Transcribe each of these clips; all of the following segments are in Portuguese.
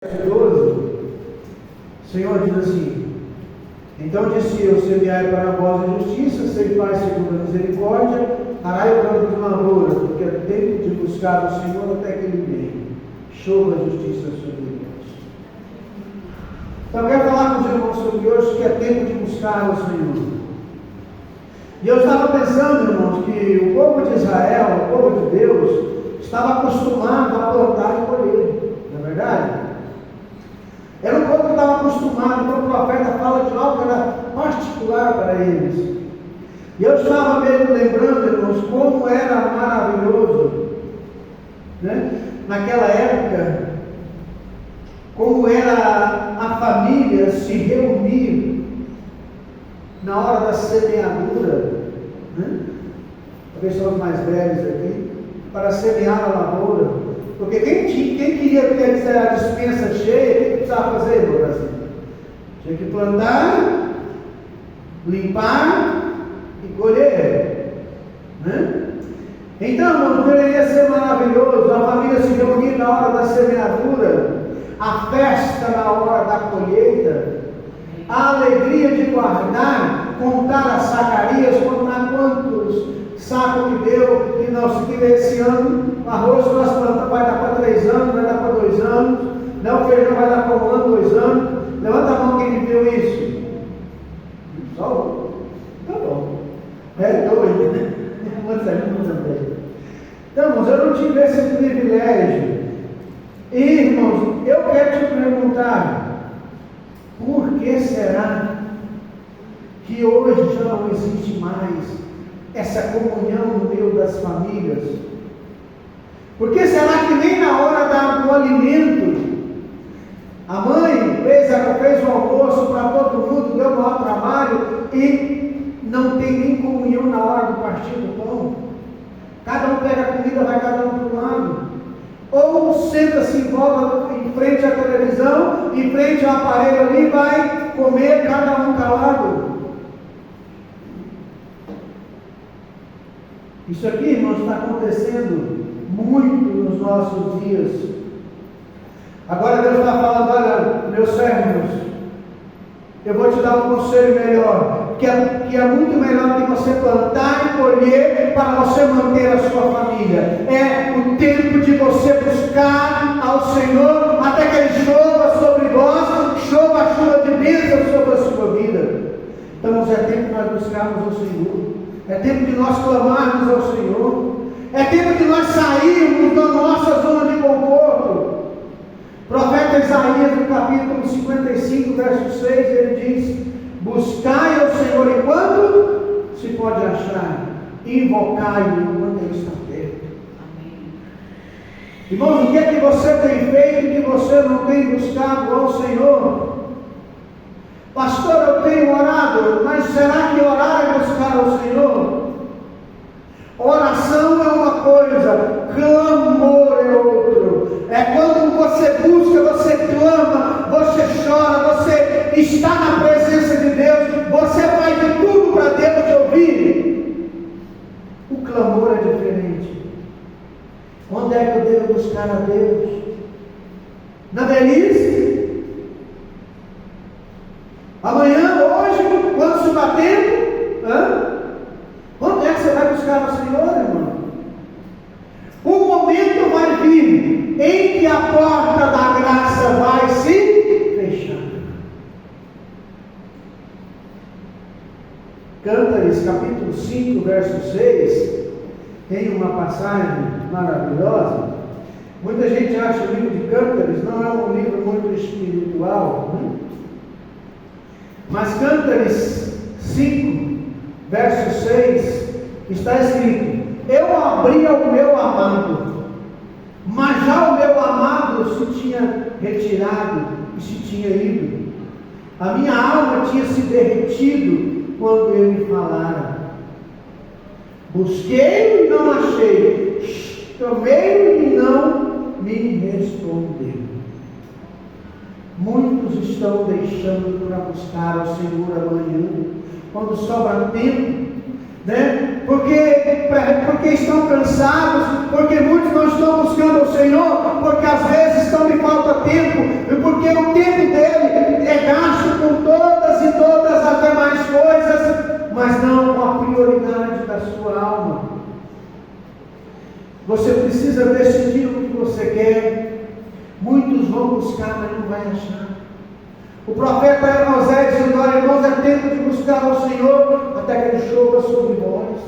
12, o Senhor diz assim: então disse eu, semeai para vós a justiça, sei paz segundo a misericórdia, arai o campo de lavoura, porque é tempo de buscar o Senhor até que Ele venha, chova a justiça sobre nós. Então eu quero falar com os irmãos sobre hoje que é tempo de buscar o Senhor. E eu estava pensando, irmãos, que o povo de Israel, o povo de Deus, estava acostumado a plantar e colher, não é verdade? Era um povo que estava acostumado, então o profeta fala de algo que era particular para eles. E eu estava mesmo lembrando, irmãos, como era maravilhoso, né? Naquela época, como era a família se reunir na hora da semeadura, né? Talvez são os mais velhos aqui, para semear a lavoura. Porque quem queria ter a dispensa cheia, o que precisava fazer no Brasil? Tinha que plantar, limpar e colher, né? Então, deveria ser maravilhoso a família se reunir na hora da semeadura, a festa na hora da colheita, a alegria de guardar, contar as sacarias, contar quantos sacos que deu, que esse ano o arroz que nós plantamos vai dar para 3 anos, vai dar para 2 anos, não, o feijão vai dar para 1 ano, 2 anos. Levanta a mão quem me deu isso. Só um. Tá bom. É doido, né? Então, irmãos, eu não tive esse privilégio. E, irmãos, eu quero te perguntar, por que será que hoje já não existe mais essa comunhão no meio das famílias? Por que será que nem na hora do alimento a mãe fez o almoço para todo mundo, deu o maior trabalho e não tem nem comunhão na hora do partir do pão? Cada um pega a comida, vai cada um para um lado. Ou senta-se em frente à televisão, em frente ao aparelho ali, vai comer cada um calado. Isso aqui, irmãos, está acontecendo muito nos nossos dias. Agora Deus está falando: olha, meus servos, eu vou te dar um conselho melhor, que é muito melhor que você plantar e colher para você manter a sua família. É o tempo de você buscar ao Senhor até que Ele chova sobre vós, chova a chuva de bênção sobre a sua vida. Então, é tempo de nós buscarmos ao Senhor. É tempo de nós clamarmos ao Senhor. É tempo de nós sairmos da nossa zona de conforto. O profeta Isaías, no capítulo 55, verso 6, ele diz: buscai ao Senhor enquanto se pode achar, invocai-o enquanto Ele está perto. Amém. Irmãos, o que é que você tem feito que você não tem buscado ao Senhor? Pastor, eu tenho orado, mas será que orar é buscar ao Senhor? Oração é uma coisa, clamor é outro. É quando você busca, você clama, você chora, você está na presença de Deus, você faz de tudo para Deus te ouvir. O clamor é diferente. Onde é que eu devo buscar a Deus? Na velhice? Amanhã, hoje, quando se batendo? Quando é que você vai buscar o Senhor, irmão? O momento vai vir em que a porta da graça vai se fechar. Cântares, capítulo 5, verso 6, tem uma passagem maravilhosa. Muita gente acha que o livro de Cântares não é um livro muito espiritual, né? Mas Cântares 5, verso 6, está escrito: eu abri ao meu amado, mas já o meu amado se tinha retirado e se tinha ido. A minha alma tinha se derretido quando ele falara. Busquei e não achei, chamei e não me respondeu. Muitos estão deixando para buscar ao Senhor amanhã, quando sobra tempo, né? Porque estão cansados, porque muitos não estão buscando o Senhor, porque às vezes estão de falta de tempo, e porque o tempo dele é gasto com todas e todas as demais coisas, mas não com a prioridade da sua alma. Você precisa decidir o que você quer. Muitos vão buscar, mas não vai achar. O profeta Amós dizendo: olha, irmãos, é tempo de buscar ao Senhor até que ele chova sobre vós.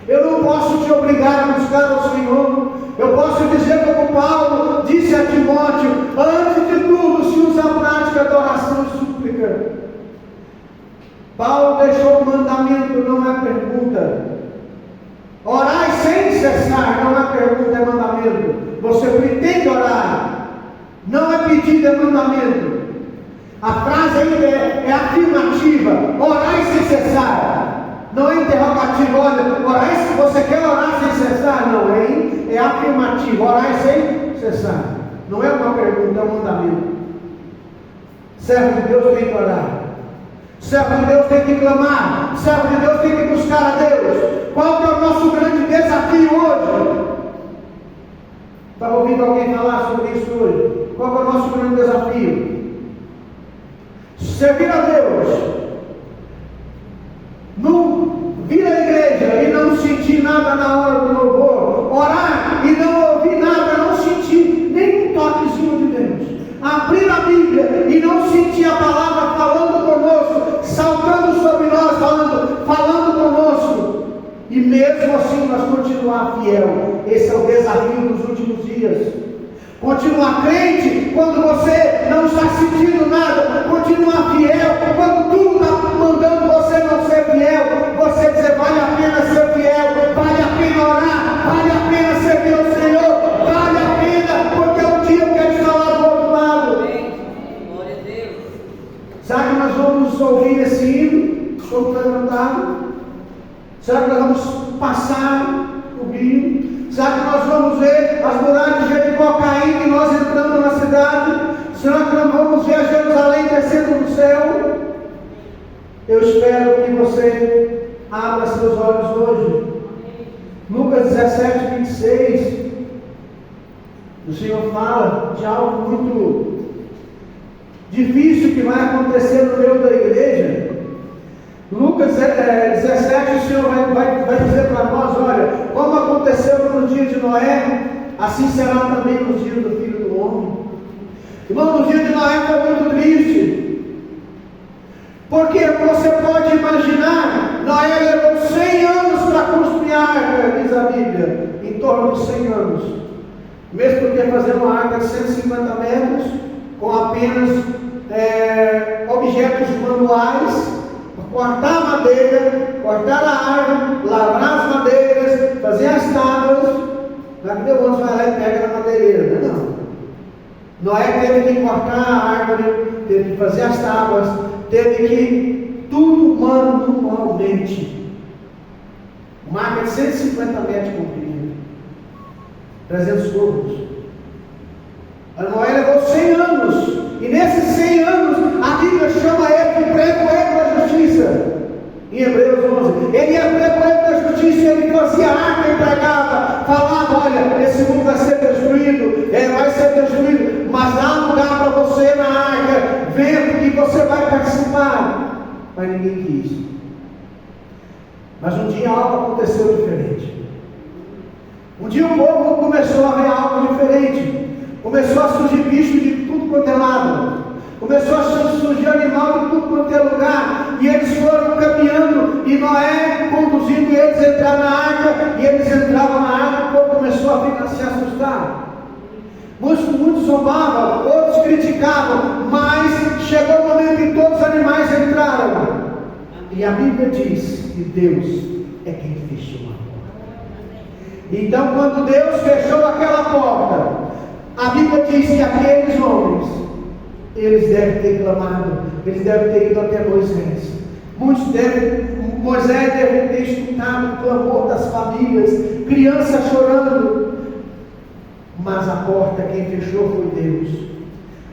Eu não posso te obrigar a buscar ao Senhor. Eu posso dizer como Paulo disse a Timóteo: antes de tudo, se usa a prática da oração e súplica. Paulo deixou o mandamento, não é pergunta. Orai sem cessar, não é pergunta, é mandamento. Você tem que orar, não é pedido, é mandamento. A frase ainda é afirmativa: orai sem cessar, não é interrogativa. Olha, orai se você quer orar sem cessar, não, é afirmativo, orai sem cessar, não é uma pergunta, é um mandamento. Servo de Deus tem que orar, servo de Deus tem que clamar, servo de Deus tem que buscar a Deus. Qual que é o nosso grande desafio hoje? Estava ouvindo alguém falar sobre isso hoje. Qual que é o nosso grande desafio? Servir a Deus, não vir à igreja e não sentir nada na hora do louvor, orar e não ouvir nada, não sentir nem um toquezinho de Deus, abrir a Bíblia e não sentir a palavra falando conosco, saltando sobre nós, falando conosco, e mesmo assim nós continuar fiel. Esse é o desafio dos últimos dias. Continuar crente quando você não está sentindo nada, continuar fiel quando tudo está mandando você não ser fiel, você dizer: vale a pena ser fiel, vale a pena orar, vale a pena servir ao Senhor, vale a pena, porque um dia eu quero estar lá do outro lado. Glória a Deus. Será que nós vamos ouvir esse hino? Estou levantado. Será que nós vamos passar o rio? Será que nós vamos ver as muralhas de Jericó caindo e nós entrando na cidade? Será que nós vamos ver a Jerusalém descendo no céu? Eu espero que você abra seus olhos hoje. Lucas 17, 26. O Senhor fala de algo muito difícil que vai acontecer no meio da igreja. Lucas 17, o Senhor vai dizer para nós: olha, como aconteceu no dia de Noé, assim será também no dia do Filho do Homem. Irmão, no dia de Noé foi muito triste, porque você pode imaginar, Noé levou 100 anos para construir a arca, diz a Bíblia, em torno de 100 anos, mesmo porque fazer uma arca de 150 metros, com apenas objetos manuais, cortar a madeira, cortar a árvore, lavrar as madeiras, fazer as tábuas. Não é que Deus vai lá e pega na madeireira, não. Noé teve que cortar a árvore, teve que fazer as tábuas, teve que tudo manualmente. Uma arca de 150 metros comprida, 300 côvados. A Noé levou 100 anos, e nesses 100 anos a Bíblia chama ele de pregoeiro da justiça. Em Hebreus 11, ele é pregoeiro da justiça, ele fazia a arca e pregava, falava: olha, esse mundo vai ser destruído, vai ser destruído, mas há lugar para você na arca, vendo que você vai participar. Mas ninguém quis. Mas um dia algo aconteceu diferente. Um dia o povo começou a ver algo diferente. Começou a surgir bicho de tudo quanto é lado. Começou a surgir animal de tudo quanto é lugar. E eles foram caminhando. E Noé conduzindo eles a entrar na arca. E eles entravam na arca. O povo começou a se assustar. Muitos zombavam, outros criticavam. Mas chegou o momento em que todos os animais entraram. E a Bíblia diz que Deus é quem fechou a porta. Então, quando Deus fechou aquela porta, a Bíblia diz que aqueles homens, eles devem ter clamado, eles devem ter ido até Moisés. Moisés deve ter escutado o clamor das famílias, crianças chorando. Mas a porta quem fechou foi Deus.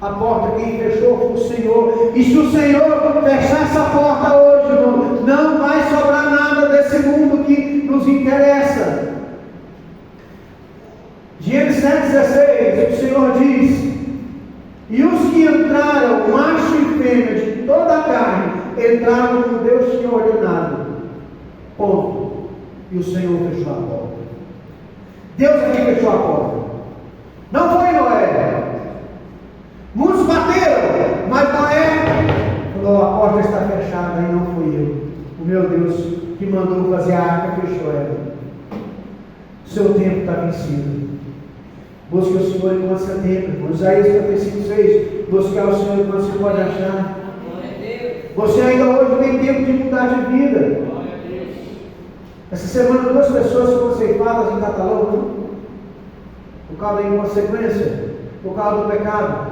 A porta quem fechou foi o Senhor. E se o Senhor fechar essa porta hoje, irmão, não vai sobrar nada desse mundo interessa. Gênesis 7,16, o Senhor diz: e os que entraram, macho e fêmea de toda a carne, entraram como Deus tinha ordenado. Ponto. E o Senhor fechou a porta. Deus aqui fechou a porta. Não foi Noé. Muitos bateram, mas Noé falou: a porta está fechada e não fui eu. O meu Deus que mandou fazer a arca fechou ela. Seu tempo está vencido. Busque o Senhor enquanto você tem tempo. Isaías 55,6. Buscar o Senhor enquanto você pode achar. Você ainda hoje tem tempo de mudar de vida. Essa semana 2 pessoas foram ceifadas em Catalão, por causa da inconsequência, por causa do pecado.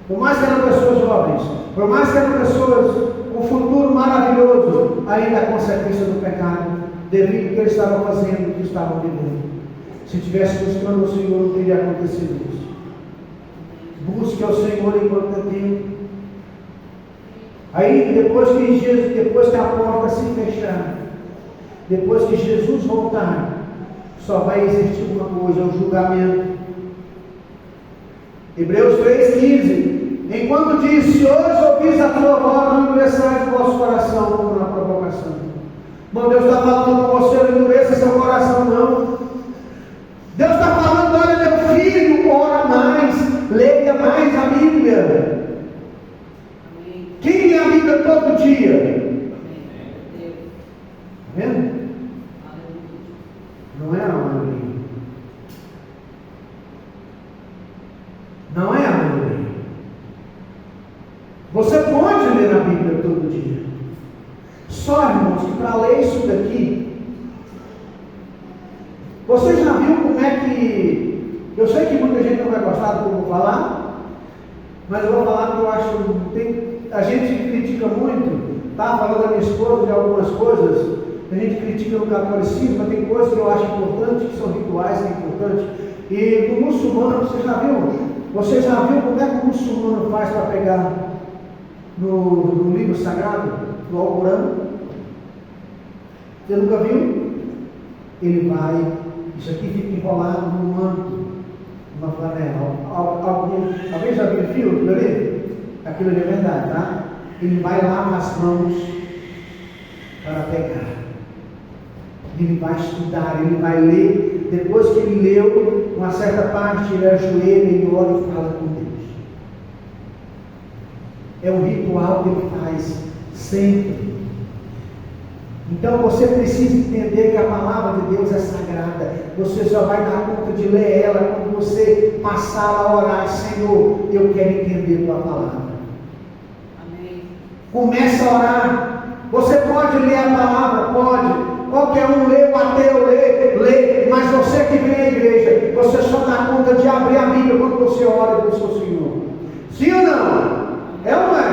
Por mais que eram pessoas jovens, por mais que eram pessoas com um futuro maravilhoso, ainda a consequência do pecado, devido ao que eles estavam fazendo, o que estavam vivendo. Se tivesse buscando o Senhor, não teria acontecido isso. Busque ao Senhor enquanto é tempo. Aí, depois que a porta se fechar, depois que Jesus voltar, só vai existir uma coisa: o julgamento. Hebreus 3,15. Enquanto diz: se hoje ouvis a tua voz, não endureçais o vosso coração, como na provocação. Bom, Deus está falando com você: não endureça seu coração, não. Deus está falando: olha, meu filho, ora mais, leia mais a Bíblia. Quem lê a Bíblia todo dia? Está vendo? Não é a maioria. Não é a maioria. Você pode ler a Bíblia todo dia. Só, irmãos, que para ler isso daqui, você já viu como é que... Eu sei que muita gente não vai gostar do que eu vou falar, mas eu vou falar que eu acho... A gente critica muito. Estava falando da minha esposa de algumas coisas. A gente critica no catolicismo, mas tem coisas que eu acho importantes, que são rituais, que é importante. E do muçulmano, você já viu como é que o muçulmano faz para pegar no livro sagrado, no Alcorão? Você nunca viu? Ele vai, isso aqui fica enrolado num manto, numa flanela. Alguém já viu aquilo ali? Aquilo ali é verdade, tá? Ele vai lá as mãos para pegar. Ele vai estudar, ele vai ler. Depois que ele leu uma certa parte, ele ajoelha, ele ora e fala com Deus. É um ritual que ele faz sempre. Então você precisa entender que a palavra de Deus é sagrada. Você só vai dar conta de ler ela quando você passar a orar: Senhor, eu quero entender tua palavra. Amém. Começa a orar. Você pode ler a palavra? Pode. Qualquer um lê, o ateu lê, mas você que vem à igreja, você só dá conta de abrir a Bíblia quando você ora com o seu Senhor. Sim ou não? É ou não é?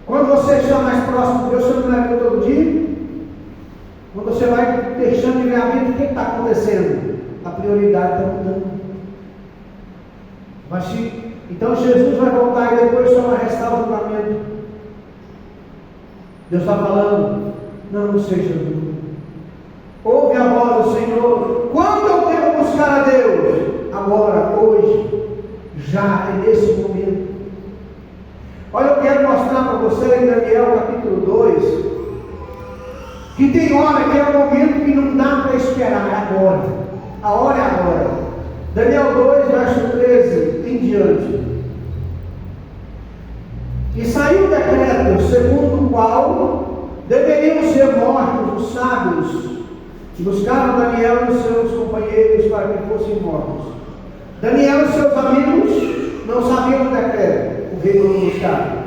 Quando você está mais próximo de Deus, você não leva todo dia? Quando você vai deixando de ver a Bíblia, o que está acontecendo? A prioridade está mudando. Então Jesus vai voltar e depois só vai restar o julgamento. Deus está falando: não seja duro. Ouve a voz do Senhor. Quando eu devo buscar a Deus? Agora, hoje, já, é nesse momento. Olha, eu quero mostrar para você em Daniel capítulo 2, que tem hora que é um momento que não dá para esperar, é agora. A hora é agora. Daniel 2, verso 13 em diante. E saiu o decreto segundo o qual deveriam ser mortos os sábios, que buscaram Daniel e os seus companheiros para que fossem mortos. Daniel e seus amigos não sabiam o decreto, o rei não buscava.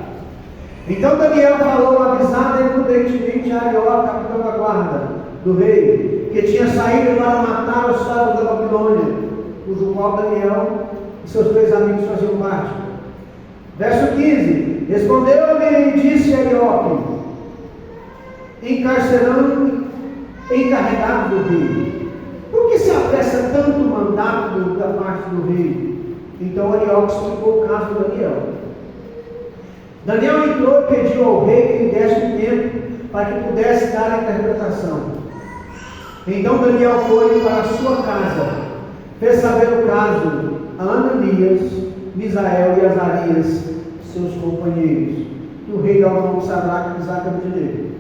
Então Daniel falou avisado e prudentemente a Arioque, capitão da guarda do rei, que tinha saído para matar os sábios da Babilônia, cujo qual Daniel e seus 3 amigos faziam parte. Verso 15. Respondeu-lhe e disse a Arioque, encarregado do rei: por que se apressa tanto o mandato da parte do rei? Então Arioque explicou o caso de Daniel. Daniel entrou e pediu ao rei que lhe desse um tempo para que pudesse dar a interpretação. Então Daniel foi para a sua casa, fez saber o caso a Ananias, Misael e Azarias, seus companheiros, que o rei dá o nome de Sadraque, Mesaque e Abednego.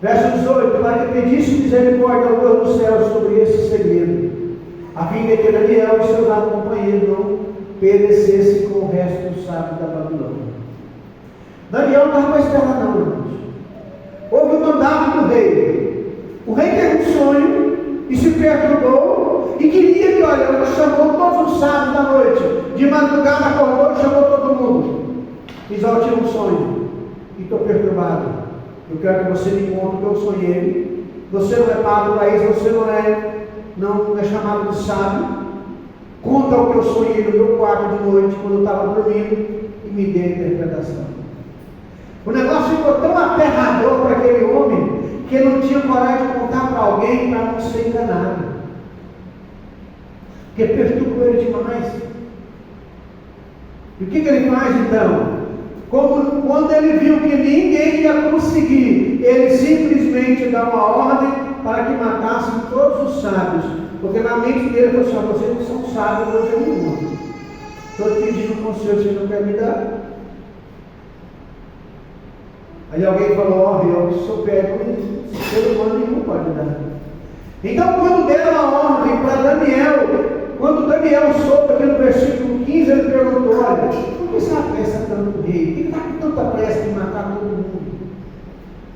Verso 18: para que pedisse misericórdia ao Deus do céu sobre esse segredo, a fim de que Daniel e seus companheiros não perecessem com o resto dos sábios da Babilônia. Daniel não estava esperando, não, irmãos. Houve um mandato do rei. O rei teve um sonho e se perturbou e queria que, olha, chamou todos os sábios da noite, de madrugada acordou e chamou todo mundo. Diz: eu tive um sonho e estou perturbado. Eu quero que você me conte o que eu sonhei. Você não é padre do país, você não é chamado de sábio. Conta o que eu sonhei no meu quarto de noite, quando eu estava dormindo, e me dê a interpretação. O negócio ficou tão aterrador para aquele homem, que ele não tinha coragem de contar para alguém para não ser enganado. Porque perturbou ele demais. E o que ele faz então? Quando ele viu que ninguém ia conseguir, ele simplesmente dá uma ordem para que matassem todos os sábios. Porque na mente dele ele falou: vocês não são sábios, hoje eu não vou. Estou pedindo um conselho, vocês não querem me dar? Aí alguém falou: ó, eu sou pego, ser humano nenhum pode dar. Então, quando deram a ordem para Daniel, quando Daniel soube aqui no versículo 15, ele perguntou: olha, por que essa pressa tanto do rei? Por que está com tanta pressa de matar todo mundo?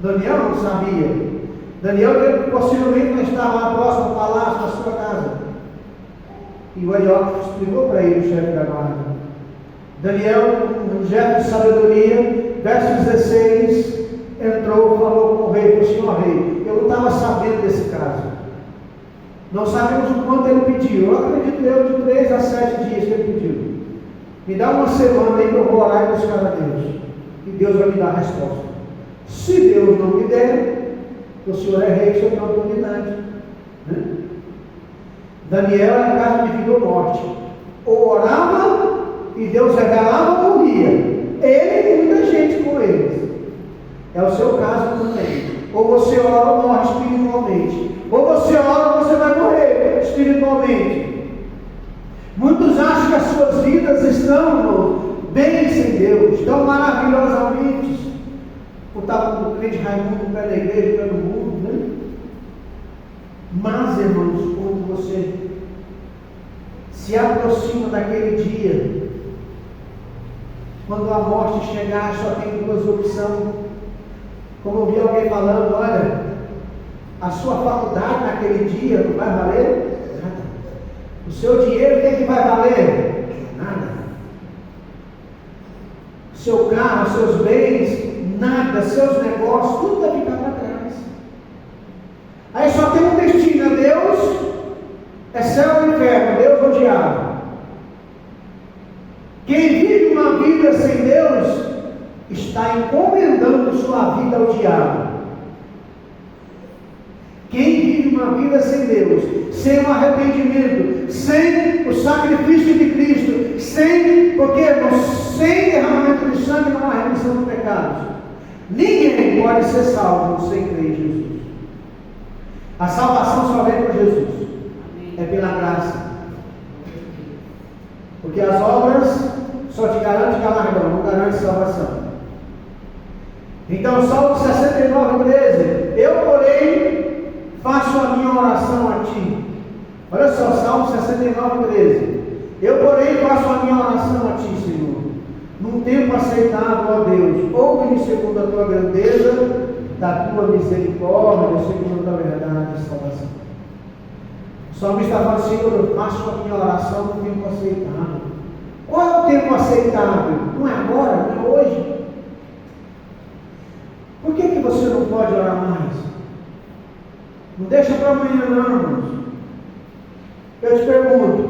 Daniel não sabia. Daniel possivelmente não estava lá próximo ao palácio, na sua casa. E o Arioque explicou para ele, o chefe da guarda. Daniel, no gesto de sabedoria, verso 16, entrou, falou com o rei, falou: senhor rei, eu não estava sabendo desse caso. Não sabemos o quanto ele pediu. Eu acredito de 3 a 7 dias que ele pediu. Me dá uma semana aí para eu vou orar e buscar a Deus. E Deus vai me dar a resposta. Se Deus não me der, o senhor é rei, o senhor tem autoridade. Né? Daniel era caso de vida ou morte. Ou orava e Deus revelava ou morria. Ele e muita gente com eles. É o seu caso também. Ou você ora ou morre espiritualmente. Ou você ora ou você vai morrer espiritualmente. Muitos acham que as suas vidas estão bem sem Deus, estão maravilhosamente. Eu estava com o crente Raimundo, pé da igreja, pé do mundo, né? Mas, irmãos, quando você se aproxima daquele dia, quando a morte chegar, só tem 2 opções. Como eu vi alguém falando: olha, a sua faculdade naquele dia não vai valer nada. O seu dinheiro, o que vai valer? Nada. O seu carro, seus bens, nada. Seus negócios, tudo vai ficar para trás. Aí só tem um destino: é Deus, é céu ou inferno, Deus ou diabo. Quem vive uma vida sem Deus está encomendando sua vida ao diabo. Quem vive uma vida sem Deus, sem um arrependimento, sem o sacrifício de Cristo, porque sem derramamento de sangue não há remissão de pecados. Ninguém pode ser salvo sem crer em Jesus. A salvação só vem por Jesus. É pela graça. Porque as obras só te garantem galardão, não garante salvação. Então, Salmo 69:13: eu, porém, faço a minha oração a ti. Olha só, Salmo 69:13: eu, porém, faço a minha oração a ti, Senhor, num tempo aceitável, ó Deus. Ouve-me segundo a tua grandeza, da tua misericórdia, segundo a tua verdade e salvação. O salmista fala: Senhor, eu faço a minha oração no tempo aceitável. Qual é o tempo aceitável? Não é agora, não é hoje. Por que você não pode orar mais? Não deixa para amanhã não, irmãos. Eu te pergunto: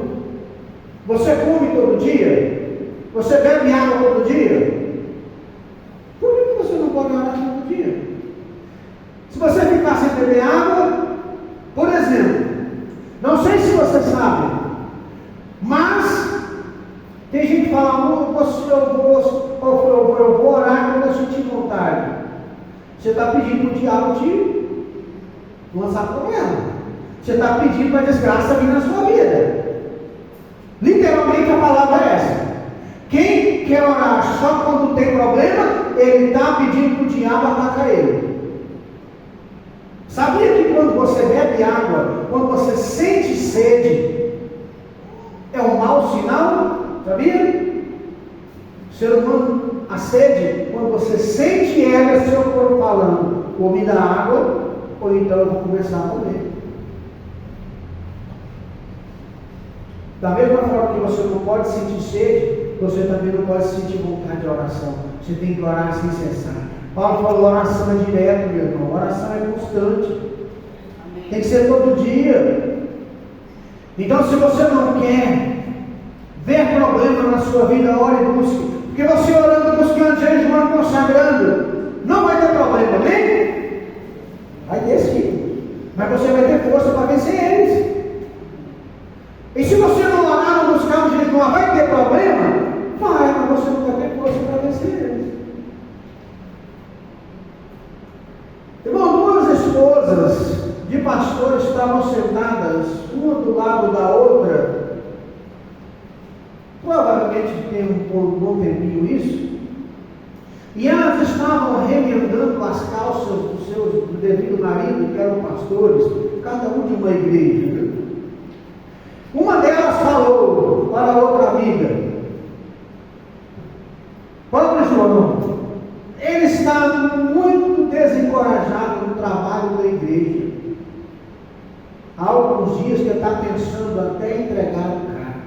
você come todo dia? Você bebe água todo dia? Por que você não pode orar todo dia? Se você ficar sem beber água, por exemplo, não sei se você sabe, mas tem gente que fala: eu vou orar quando eu sentir vontade. Você está pedindo para o diabo te lançar problema. Você está pedindo para a desgraça vir na sua vida. Literalmente a palavra é essa. Quem quer orar só quando tem problema, ele está pedindo para o diabo atacar ele. Sabia que quando você bebe água, quando você sente sede, é um mau sinal? Sabia? O ser humano, a sede, quando você sente ela, é seu corpo falando, ou me dá água, ou então eu vou começar a comer. Da mesma forma que você não pode sentir sede, você também não pode sentir vontade de oração. Você tem que orar sem cessar. Paulo falou, oração é direto, meu irmão. Oração é constante. Amém. Tem que ser todo dia. Então, se você não quer ver problema na sua vida, ore e busque. Porque você orando, buscando, jejuando, consagrando, não vai ter problema, amém? Vai ter sim. Mas você vai ter força para vencer eles. E se você não orar, não buscar, não jejuar, vai ter problema? Vai, mas você não vai ter força para vencer eles. Irmão, duas esposas de pastores estavam sentadas, uma do lado da outra. Provavelmente tem um bom tempinho isso. E elas estavam remendando as calças do devido marido, que eram pastores, cada um de uma igreja. Uma delas falou para a outra amiga: pobre João, ele está muito desencorajado no trabalho da igreja. Há alguns dias que ele está pensando até entregar o carro,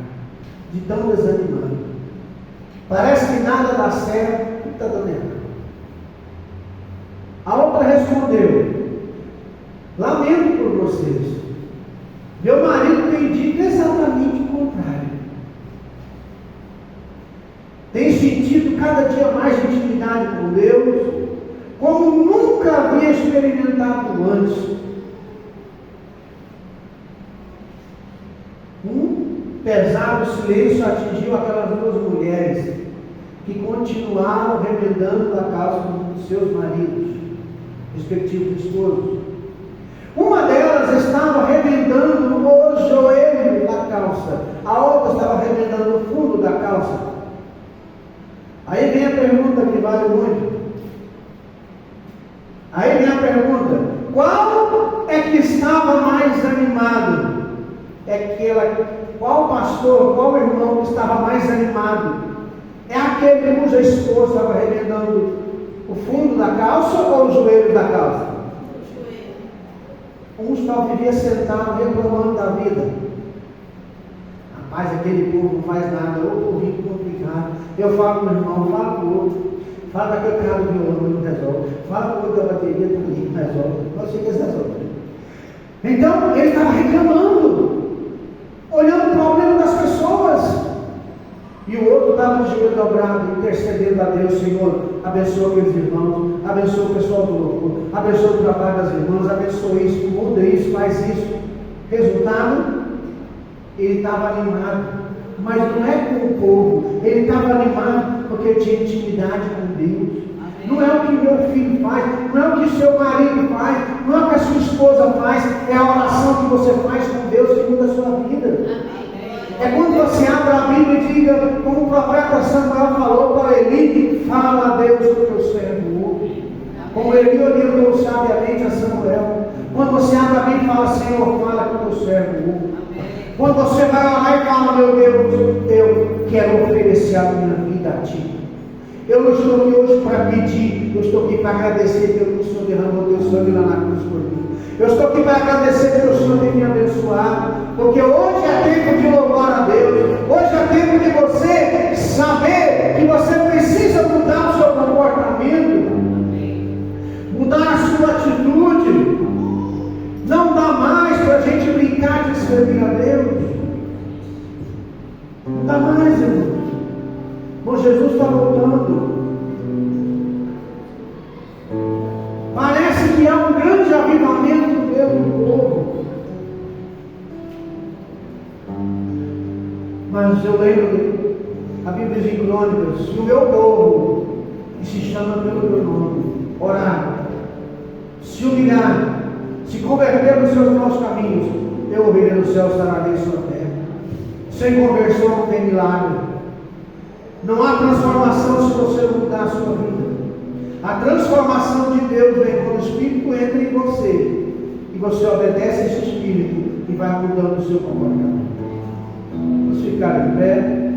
de tão desanimado. Parece que nada dá certo, tudo está dando errado. A outra respondeu: lamento por vocês. Meu marido tem dito exatamente o contrário. Tem sentido cada dia mais intimidade com Deus, como nunca havia experimentado antes. Um pesado silêncio atingiu aquelas duas mulheres, que continuaram remendando a causa dos seus maridos, respectivos esposos. Uma delas estava remendando o joelho da calça, a outra estava remendando o fundo da calça. Aí vem a pergunta que vale muito. Aí vem a pergunta: qual é que estava mais animado? Qual pastor, qual irmão que estava mais animado? É aquele cuja esposa estava remendando o fundo da calça ou o joelho da calça? Um só vivia sentado reclamando da vida. Rapaz, aquele povo não faz nada, ou rico complicado. Eu falo com o irmão, falo com o outro, falo daquele cara do violão, não resolve. Falo com o outro da bateria, está ali, não resolve. Não sei o que eles resolvem. Então, ele estava reclamando, olhando o problema das pessoas. E o outro estava de joelho dobrado, intercedendo a Deus: Senhor, abençoa aqueles irmãos, abençoa o pessoal do louvor, abençoa o trabalho das irmãs, abençoa isso, muda isso, faz isso. Resultado, ele estava animado, mas não é com o povo, ele estava animado porque ele tinha intimidade com Deus. Não é o que meu filho faz, não é o que seu marido faz, não é o que a sua esposa faz, é a oração que você faz com Deus que muda a sua vida. É quando você abre a Bíblia e diga, como o profeta Samuel falou para Eli: fala a Deus do teu servo ouve. Como Eli orientou sabiamente a Samuel. Quando você abre a Bíblia e fala: Senhor, fala com o teu servo ouve. Quando você vai orar e fala: meu Deus, eu quero oferecer a minha vida a Ti. Eu não estou aqui hoje para pedir, eu estou aqui para agradecer pelo que o Senhor derramou teu sangue lá na cruz por mim. Eu estou aqui para agradecer pelo Senhor ter me abençoado, porque hoje é tempo de louvar a Deus. Hoje é tempo de você saber que você precisa mudar o seu comportamento, mudar a sua atitude. Não dá mais para a gente brincar de servir a Deus. Não dá mais, irmão. Bom, Jesus está voltando. Parece que há um grande avivamento no meio do povo. Mas eu lembro, a Bíblia diz em Crônicas, que o meu povo, que se chama pelo meu nome, orar, se humilhar, se converter nos seus maus caminhos, eu ouvirei do céu, sararei sua terra. Sem conversão não tem milagre. Não há transformação se você não mudar a sua vida. A transformação de Deus vem quando o Espírito entra em você e você obedece esse Espírito e vai mudando o seu comportamento. Vamos ficar de pé.